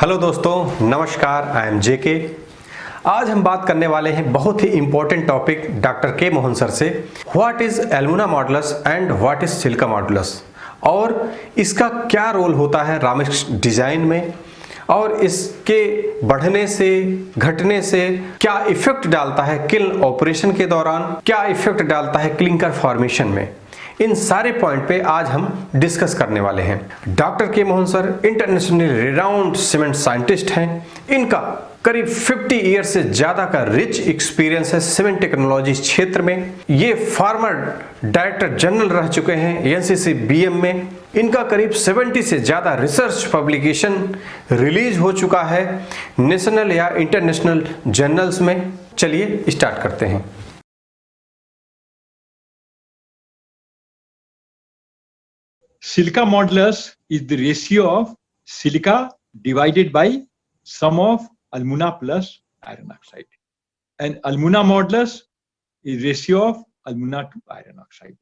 Hello दोस्तों, नमस्कार। I am जेके। आज हम बात करने वाले हैं बहुत ही important topic doctor K Mohan sir से। What is alumina modulus and what is silica modulus, और इसका क्या रोल होता है रामिक्स डिजाइन में, और इसके बढ़ने से घटने से क्या इफेक्ट डालता है किल्न ऑपरेशन के दौरान, क्या इफेक्ट डालता है क्लिंकर फॉर्मेशन में। इन सारे पॉइंट पे आज हम डिस्कस करने वाले हैं। Doctor K Mohan sir internationally renowned cement scientist हैं। इनका करीब 50 ईयर से ज्यादा का रिच एक्सपीरियंस है सीमेंट टेक्नोलॉजी क्षेत्र में। ये फॉर्मर डायरेक्टर जनरल रह चुके हैं एनसीसी बीएम में। इनका करीब 70 से ज्यादा रिसर्च पब्लिकेशन रिलीज हो चुका है नेशनल या इंटरनेशनल जर्नल्स में। चलिए स्टार्ट करते हैं। Silica modulus is the ratio of silica divided by sum of alumina plus iron oxide, and alumina modulus is ratio of alumina to iron oxide.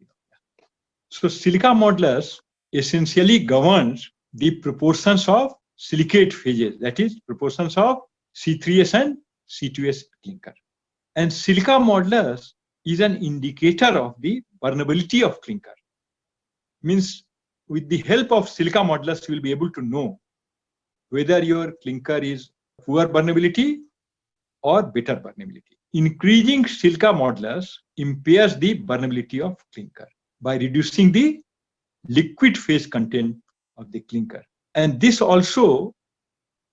So silica modulus essentially governs the proportions of silicate phases, that is proportions of C3S and C2S clinker. And silica modulus is an indicator of the burnability of clinker. Means with the help of silica modulus, you will be able to know whether your clinker is poor burnability or better burnability. Increasing silica modulus impairs the burnability of clinker by reducing the liquid phase content of the clinker. And this also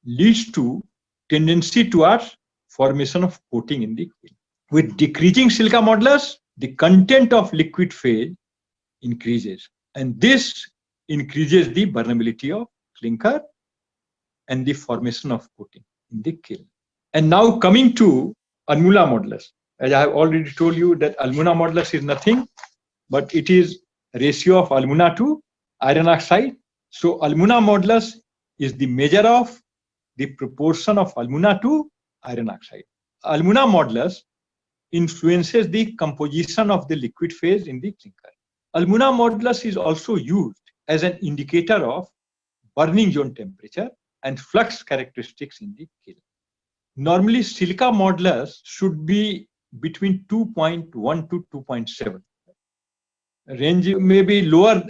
leads to tendency towards formation of coating in the kiln. With decreasing silica modulus, the content of liquid phase increases. And this increases the burnability of clinker and the formation of coating in the kiln. And now coming to alumina modulus. As I have already told you that alumina modulus is nothing, but it is ratio of alumina to iron oxide. So alumina modulus is the measure of the proportion of alumina to iron oxide. Alumina modulus influences the composition of the liquid phase in the clinker. Alumina modulus is also used as an indicator of burning zone temperature and flux characteristics in the kiln. Normally, silica modulus should be between 2.1 to 2.7. Range may be lower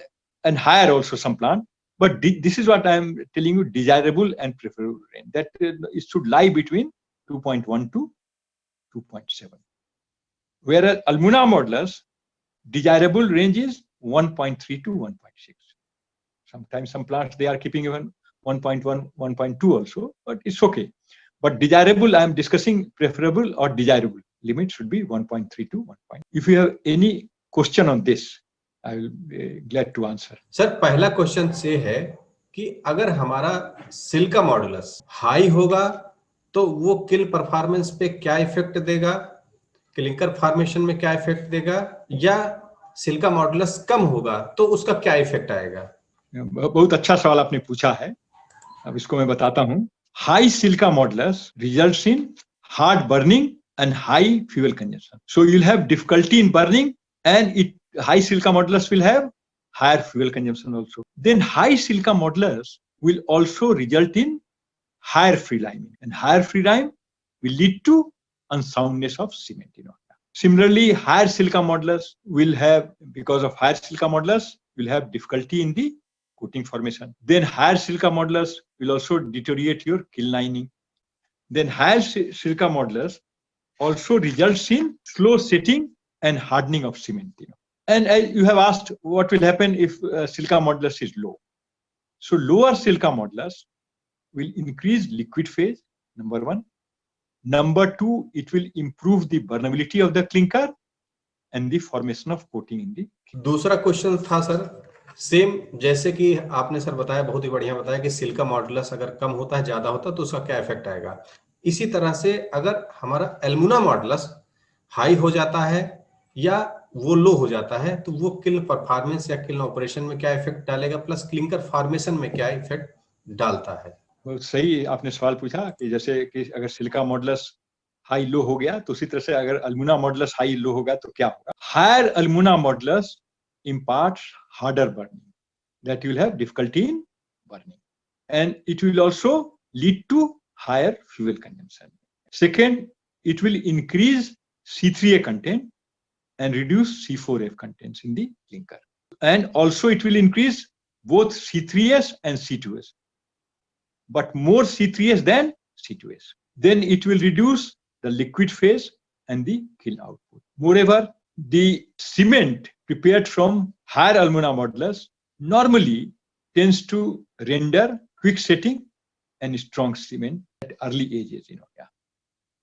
and higher also some plant, but this is what I am telling you, desirable and preferable range. That it should lie between 2.1 to 2.7. Whereas alumina modulus, desirable range is 1.3 to 1.6. Sometimes some plants, they are keeping even 1.1, 1.2 also, but it's okay. But desirable, I am discussing preferable or desirable. Limit should be 1.3 to 1. If you have any question on this, I will be glad to answer. Sir, पहला question ये है कि अगर हमारा silica modulus high होगा तो वो किल performance पे क्या इफेक्ट देगा, क्लिंकर फॉर्मेशन में क्या इफेक्ट देगा, या सिलिका मॉडुलस कम होगा तो उसका क्या इफेक्ट आएगा। बहुत अच्छा सवाल आपने पूछा है। अब इसको मैं बताता हूं। High silica modulus results in hard burning and high fuel consumption. So you will have difficulty in burning and it high silica modulus will have higher fuel consumption also. Then high silica modulus will also result in higher free liming, and higher free lime will lead to unsoundness of cement. Similarly, higher silica modulus will have, because of higher silica modulus, will have difficulty in the coating formation. Then higher silica modulus will also deteriorate your kiln lining. Then higher silica modulus also results in slow setting and hardening of cement. And you have asked what will happen if silica modulus is low. So lower silica modulus will increase liquid phase, number one. Number two, it will improve the burnability of the clinker and the formation of coating in the. दूसरा question था sir, same जैसे कि आपने sir बताया, बहुत ही बढ़िया बताया कि सिलिका मॉडुलस अगर कम होता है, ज्यादा होता है तो उसका क्या इफेक्ट आएगा। इसी तरह से अगर हमारा एल्मुना मॉडुलस हाई हो जाता है या वो लो हो जाता है तो वो किल्न परफॉर्मेंस या किल्न ऑपरेशन में क्या इफेक्ट डालेगा, प्लस क्लिंकर फॉर्मेशन में क्या इफेक्ट डालता है। बहुत सही आपने सवाल पूछा कि जैसे कि अगर सिलिका मॉडुलस हाई लो हो गया तो उसी तरह से अगर अल्मुना मॉडुलस हाई लो होगा तो क्या होगा। Higher alumina modulus imparts harder burning, that you will have difficulty in burning, and it will also lead to higher fuel consumption. Second, it will increase C3A content and reduce C4F contents in the clinker. And also it will increase both C3S and C2S, but more C3S than C2S. Then it will reduce the liquid phase and the kiln output. Moreover, the cement prepared from higher alumina modulus normally tends to render quick setting and strong cement at early ages,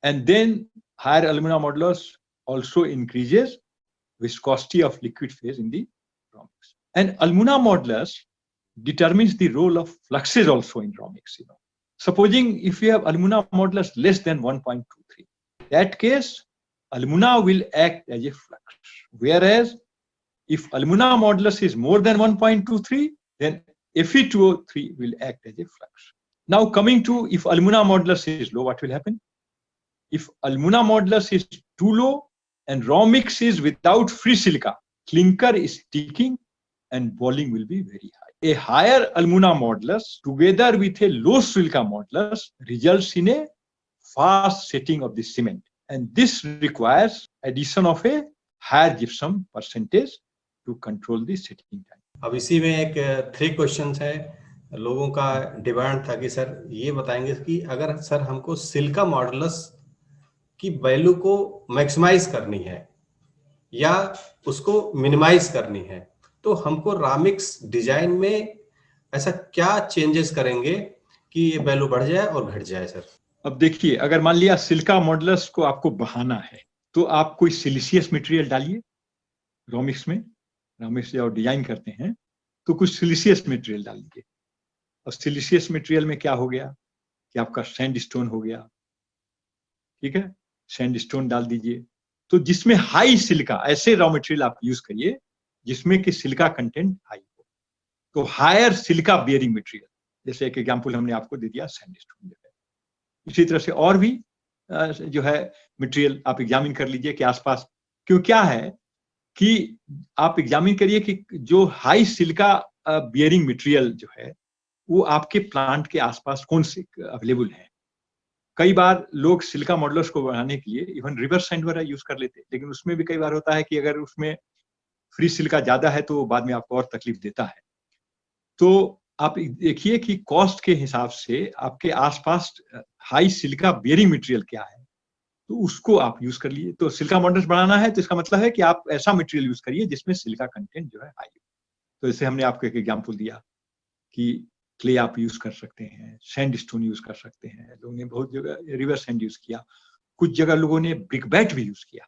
And then higher alumina modulus also increases viscosity of liquid phase in the raw mix. And alumina modulus determines the role of fluxes also in raw mix. Supposing if you have alumina modulus less than 1.23, that case alumina will act as a flux. Whereas if alumina modulus is more than 1.23, then Fe2O3 will act as a flux. Now coming to if alumina modulus is low, what will happen? If alumina modulus is too low and raw mix is without free silica, clinker is sticking and boiling will be very high. A higher alumina modulus together with a low silica modulus results in a fast setting of the cement. And this requires addition of a higher gypsum percentage to control the setting time. अब इसी में एक 3 questions है, लोगों का demand था कि sir ये बताएंगे कि अगर सर हमको सिलिका मॉडुलस की वैल्यू को मैक्सिमाइज करनी है या उसको मिनिमाइज करनी है, तो हमको रामिक्स डिजाइन में ऐसा क्या चेंजेस करेंगे कि ये वैल्यू बढ़ जाए और घट जाए सर? अब देखिए, अगर मान लिया सिलिका मॉडुलस को आपको बढ़ाना है तो आप कोई सिलिशियस मटेरियल डालिए रॉमिक्स में। रॉमिक्स जब डिजाइन करते हैं तो कुछ सिलिशियस मटेरियल डाल दीजिए। और सिलिशियस मटेरियल में क्या हो गया कि आपका सैंडस्टोन हो गया, ठीक है, सैंडस्टोन डाल दीजिए। तो जिसमें हाई सिलिका, ऐसे रॉ मटेरियल आप यूज करिए जिसमें कि सिलिका कंटेंट हाई हो। तो हायर सिलिका बियरिंग मटेरियल, जैसे एक एग्जांपल हमने आपको दे दिया सैंडस्टोन जो है। इसी तरह से और भी जो है मटेरियल आप एग्जामिन कर लीजिए कि आसपास, क्यों क्या है कि आप एग्जामिन करिए कि जो हाई सिलिका बियरिंग मटेरियल जो है वो आपके प्लांट के आसपास कौन से अवेलेबल है। कई बार लोग सिलिका मॉडुलस को बढ़ाने के लिए इवन रिवर्स सैंड वगैरह यूज कर लेते हैं, लेकिन उसमें भी कई बार होता है कि अगर उसमें फ्री सिलिका ज्यादा है तो बाद में आपको और तकलीफ देता है। तो आप देखिए कि कॉस्ट के हिसाब से आपके आसपास हाई सिलिका बियरिंग मटेरियल क्या है, तो उसको आप यूज कर लीजिए। तो सिलिका मॉडुलस बढ़ाना है तो इसका मतलब है कि आप ऐसा मटेरियल यूज करिए जिसमें सिलिका कंटेंट जो है हाई हो। तो जैसे हमने आपको एक एग्जांपल दिया कि क्ले आप यूज कर सकते हैं, सैंडस्टोन यूज कर सकते हैं, लोगों ने बहुत जगह रिवर सैंड यूज किया, कुछ जगह लोगों ने ब्रिक बैट भी यूज किया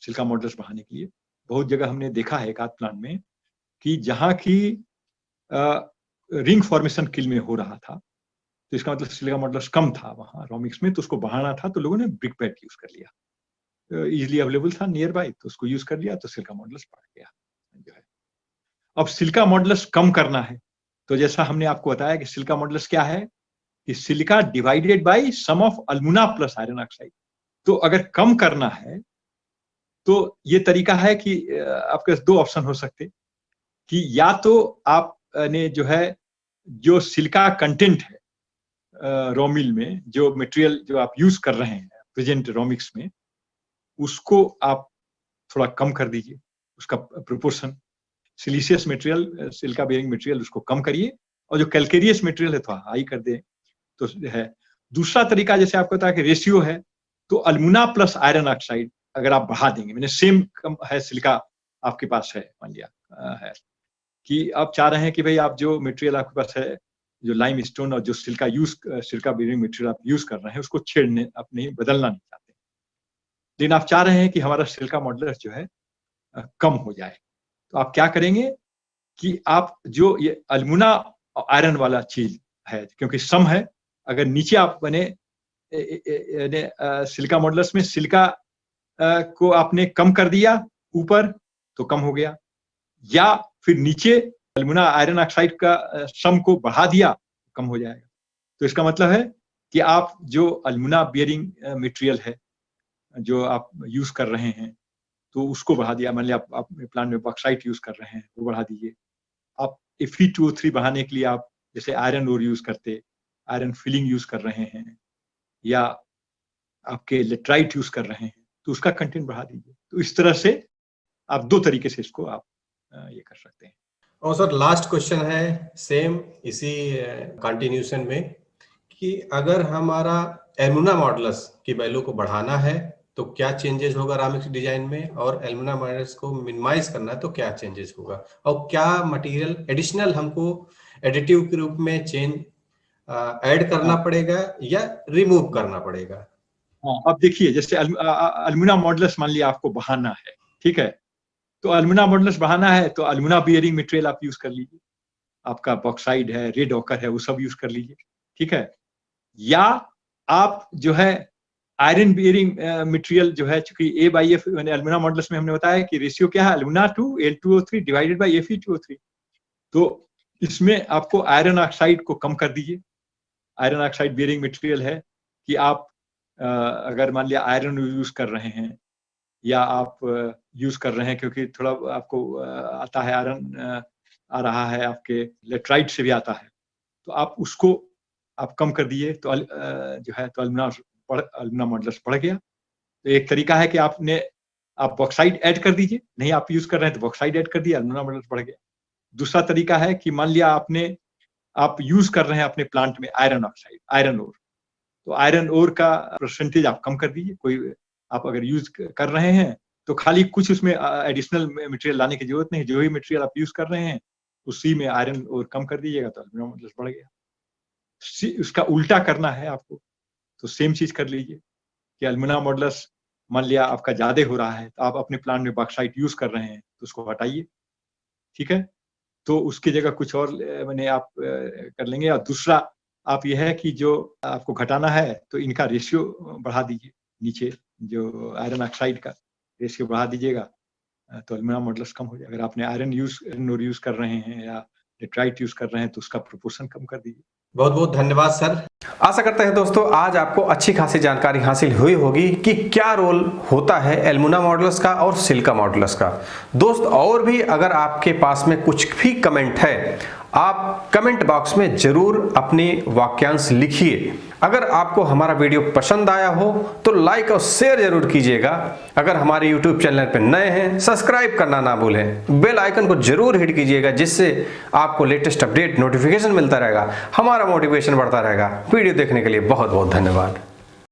सिलिका मॉडुलस बढ़ाने के लिए। बहुत जगह हमने देखा है एक आध प्लांट में कि जहाँ की रिंग फॉर्मेशन किल में हो रहा था, तो इसका मतलब सिलिका मॉडुलस कम था वहाँ रॉमिक्स में, तो उसको बढ़ाना था तो लोगों ने ब्रिक बैट यूज कर लिया। इजिली अवेलेबल था नियर बाय, तो उसको यूज कर लिया तो सिलिका मॉडुलस बढ़ गया जो है। अब सिलिका मॉडुलस कम करना है तो जैसा हमने आपको बताया कि सिलिका मॉडुलस क्या है कि silica divided by sum of alumina plus iron oxide. तो अगर कम करना है तो ये तरीका है कि आपके पास 2 ऑप्शन हो सकते कि या तो आप ने जो है जो सिलिका कंटेंट है रॉ मिल में, जो मटेरियल जो आप यूज कर रहे हैं प्रेजेंट रॉमिक्स में, उसको आप थोड़ा कम कर दीजिए, उसका proportion. Siliceous material, silica bearing material उसको कम करिए और जो कैल्केरियस मटेरियल है थोड़ा हाई कर दे तो है। दूसरा तरीका जैसे आपको पता है कि रेशियो है, तो अलमुना प्लस आयरन ऑक्साइड अगर आप बढ़ा देंगे, मैंने सेम कम है सिलिका आपके पास है, मान लिया है कि आप चाह रहे हैं कि भाई आप जो मटेरियल आपके पास है, जो लाइम स्टोन और जो सिलिका बेयरिंग मटेरियल आप यूज कर रहे हैं उसको छेड़ने, अपने बदलना नहीं चाहते, लेकिन आप चाह रहे हैं कि हमारा सिलिका मॉडुलस जो है कम हो जाए। तो आप क्या करेंगे कि आप जो ये अलमुना आयरन वाला चीज है, क्योंकि सम है, अगर नीचे आप बने सिलिका मॉडुलस में सिलिका को आपने कम कर दिया ऊपर तो कम हो गया, या फिर नीचे अलमुना आयरन ऑक्साइड का सम को बढ़ा दिया कम हो जाएगा। तो इसका मतलब है कि आप जो अलमुना बियरिंग मटेरियल है जो आप यूज कर रहे हैं तो उसको बढ़ा दिया। मान लिया आप प्लांट में बॉक्साइट यूज कर रहे हैं, वो बढ़ा दीजिए। आप Fe2O3 बढ़ाने के लिए आप जैसे आयरन ओर यूज करते, आयरन फिलिंग यूज कर रहे हैं या आपके लेट्राइट यूज कर रहे हैं, तो उसका कंटेंट बढ़ा दीजिए। तो इस तरह से आप 2 तरीके से इसको आप ये कर सकते हैं। और सर लास्ट क्वेश्चन है सेम इसी कंटिन्यूशन में कि अगर हमारा एल्मुना मॉडुलस की वैल्यू को बढ़ाना है तो क्या चेंजेस होगा रामिक्स डिजाइन में, और एल्मुना मॉडुलस को मिनिमाइज करना है तो क्या चेंजेस होगा, और क्या मटेरियल एडिशनल हमको एडिटिव के रूप में चेंज ऐड करना पड़ेगा या रिमूव करना पड़ेगा? हाँ, अब देखिए जैसे एल्मुना मॉडुलस मान लिया आपको बढ़ाना है, ठीक है, तो एल्मुना मॉडुलस बढ़ाना है तो एल्मुना बियरिंग मटेरियल आप यूज कर लीजिए, आपका बॉक्साइड है, रेड ऑकर है, वो सब यूज कर लीजिए, ठीक है। या आप जो है आयरन बियरिंग मटेरियल जो है, चूंकि A/F एल्मुना मॉडुलस में हमने बताया कि रेशियो क्या है, एल्मुना to Al2O3 divided by Fe2O3, तो इसमें आपको आयरन ऑक्साइड को कम कर दीजिए। आयरन ऑक्साइड बियरिंग मटेरियल है कि आप अगर मान लिया आयरन यूज कर रहे हैं या आप यूज कर रहे हैं क्योंकि थोड़ा आपको आता है आयरन आ रहा है, आपके लेट्राइट से भी आता है, तो आप उसको आप कम कर दिए तो जो है तो एल्मुना मॉडुलस बढ़ गया। तो एक तरीका है कि आप बॉक्साइड ऐड कर दीजिए, नहीं आप यूज कर रहे हैं तो बॉक्साइड ऐड कर दिया, एल्मुना मॉडुलस बढ़ गया। दूसरा तरीका है कि मान लिया आप यूज कर रहे हैं अपने प्लांट में आयरन ऑक्साइड, आयरन ओर, तो आयरन ओर का परसेंटेज आप कम कर दीजिए। कोई आप अगर यूज कर रहे हैं तो खाली कुछ उसमें एडिशनल मटेरियल लाने की जरूरत नहीं, जो ही मटेरियल आप यूज कर रहे हैं उसी में आयरन ओर कम कर दीजिएगा तो एल्मुना मॉडुलस बढ़ गया। उसका उल्टा करना है आपको तो सेम चीज कर लीजिए कि एल्मुना मॉडुलस मान लिया आपका ज्यादा हो रहा है तो आप अपने प्लांट में बॉक्साइट यूज कर रहे हैं तो उसको हटाइए, ठीक है, तो उसकी जगह कुछ और मैंने आप कर लेंगे। और दूसरा आप यह है कि जो आपको घटाना है तो इनका रेशियो बढ़ा दीजिए, नीचे जो आयरन ऑक्साइड का रेशियो बढ़ा दीजिएगा तो एल्मुना मॉडुलस कम हो जाएगा। अगर आपने आयरन यूज कर रहे हैं या लेट्राइट यूज कर रहे हैं तो उसका प्रोपोर्शन कम कर दीजिए। बहुत बहुत धन्यवाद सर। आशा करते हैं दोस्तों आज आपको अच्छी खासी जानकारी हासिल हुई होगी कि क्या रोल होता है एल्मुना मॉडुलस का और सिलिका मॉडुलस का। दोस्त और भी अगर आपके पास में कुछ भी कमेंट है, आप कमेंट बॉक्स में जरूर अपनी वाक्यांश लिखिए। अगर आपको हमारा वीडियो पसंद आया हो तो लाइक और शेयर जरूर कीजिएगा। अगर हमारे यूट्यूब चैनल पर नए हैं सब्सक्राइब करना ना भूलें, बेल आइकन को जरूर हिट कीजिएगा जिससे आपको लेटेस्ट अपडेट नोटिफिकेशन मिलता रहेगा, हमारा मोटिवेशन बढ़ता रहेगा। वीडियो देखने के लिए बहुत बहुत धन्यवाद।